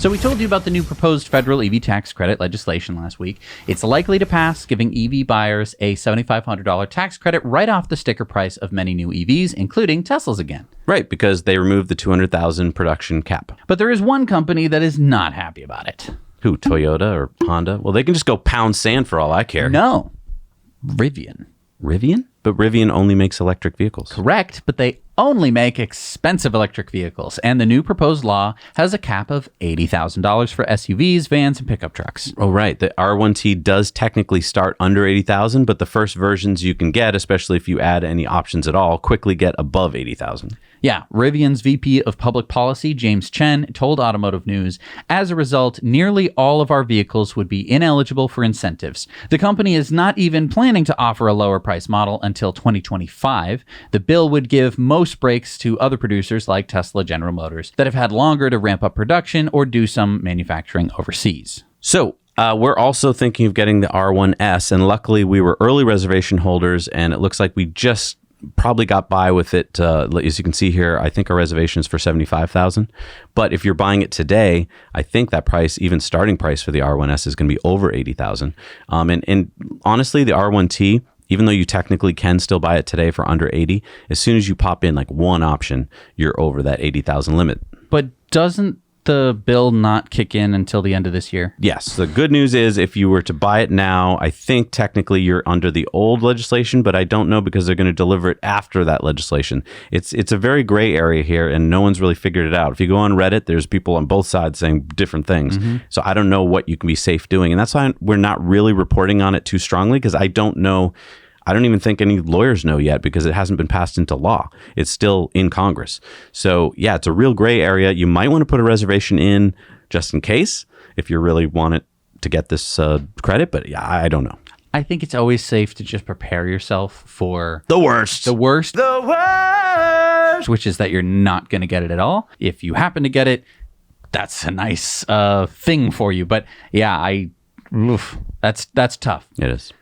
So we told you about the new proposed federal EV tax credit legislation last week. It's likely to pass, giving EV buyers a $7,500 tax credit right off the sticker price of many new EVs, including Teslas again. Right, because they removed the 200,000 production cap. But there is one company that is not happy about it. Who, Toyota or Honda? Well, they can just go pound sand for all I care. No, Rivian. Rivian? But Rivian only makes electric vehicles. Correct, but they only make expensive electric vehicles, and the new proposed law has a cap of $80,000 for SUVs, vans, and pickup trucks. Oh, right. The R1T does technically start under 80,000, but the first versions you can get, especially if you add any options at all, quickly get above 80,000. Yeah, Rivian's VP of Public Policy, James Chen, told Automotive News, as a result, nearly all of our vehicles would be ineligible for incentives. The company is not even planning to offer a lower price model until 2025. The bill would give most breaks to other producers like Tesla, General Motors that have had longer to ramp up production or do some manufacturing overseas. So we're also thinking of getting the R1S, and luckily we were early reservation holders, and it looks like we just probably got by with it. As you can see here, I think our reservation is for $75,000. But if you're buying it today, I think that price, even starting price for the R1S, is going to be over $80,000. And honestly, the R1T, even though you technically can still buy it today for under 80, as soon as you pop in like one option, you're over that 80,000 limit. But doesn't the bill not kick in until the end of this year? Yes. The good news is if you were to buy it now, I think technically you're under the old legislation, but I don't know because they're going to deliver it after that legislation. It's a very gray area here, and no one's really figured it out. If you go on Reddit, there's people on both sides saying different things. So I don't know what you can be safe doing. And that's why we're not really reporting on it too strongly, because I don't know. I don't even think any lawyers know yet because it hasn't been passed into law. It's still in Congress. So yeah, it's a real gray area. You might want to put a reservation in just in case if you really want it to get this credit. But yeah, I don't know. I think it's always safe to just prepare yourself for the worst. The worst. The worst. Which is that you're not going to get it at all. If you happen to get it, that's a nice thing for you. But yeah, that's tough. It is.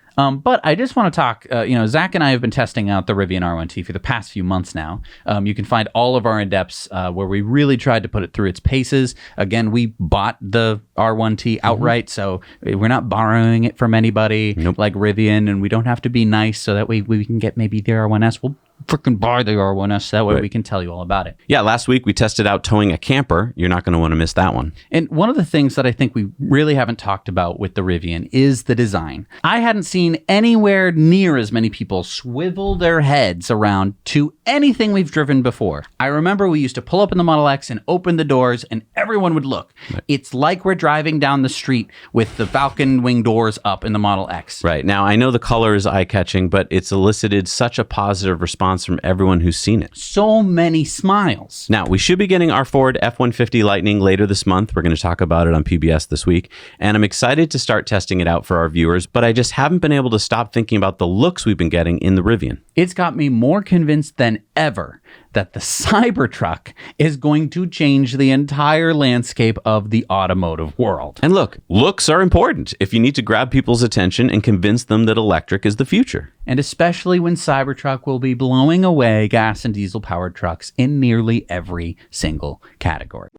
But I just want to talk, Zach and I have been testing out the Rivian R1T for the past few months now. You can find all of our in-depths where we really tried to put it through its paces. Again, we bought the R1T outright, so we're not borrowing it from anybody like Rivian, and we don't have to be nice so that we can get maybe the R1S. We'll freaking buy the R1S. That way we can tell you all about it. Yeah, last week we tested out towing a camper. You're not going to want to miss that one. And one of the things that I think we really haven't talked about with the Rivian is the design. I hadn't seen anywhere near as many people swivel their heads around to anything we've driven before. I remember we used to pull up in the Model X and open the doors and everyone would look. Right. It's like we're driving down the street with the Falcon wing doors up in the Model X. Right. Now, I know the color is eye-catching, but it's elicited such a positive response from everyone who's seen it. So many smiles. Now, we should be getting our Ford F-150 Lightning later this month. We're going to talk about it on PBS this week. And I'm excited to start testing it out for our viewers, but I just haven't been able to stop thinking about the looks we've been getting in the Rivian. It's got me more convinced than ever that the Cybertruck is going to change the entire landscape of the automotive world. And look, looks are important if you need to grab people's attention and convince them that electric is the future. And especially when Cybertruck will be blowing away gas and diesel powered trucks in nearly every single category.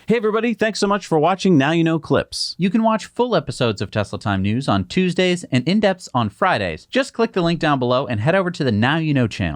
Hey everybody, thanks so much for watching Now You Know Clips. You can watch full episodes of Tesla Time News on Tuesdays and in-depths on Fridays. Just click the link down below and head over to the Now You Know channel.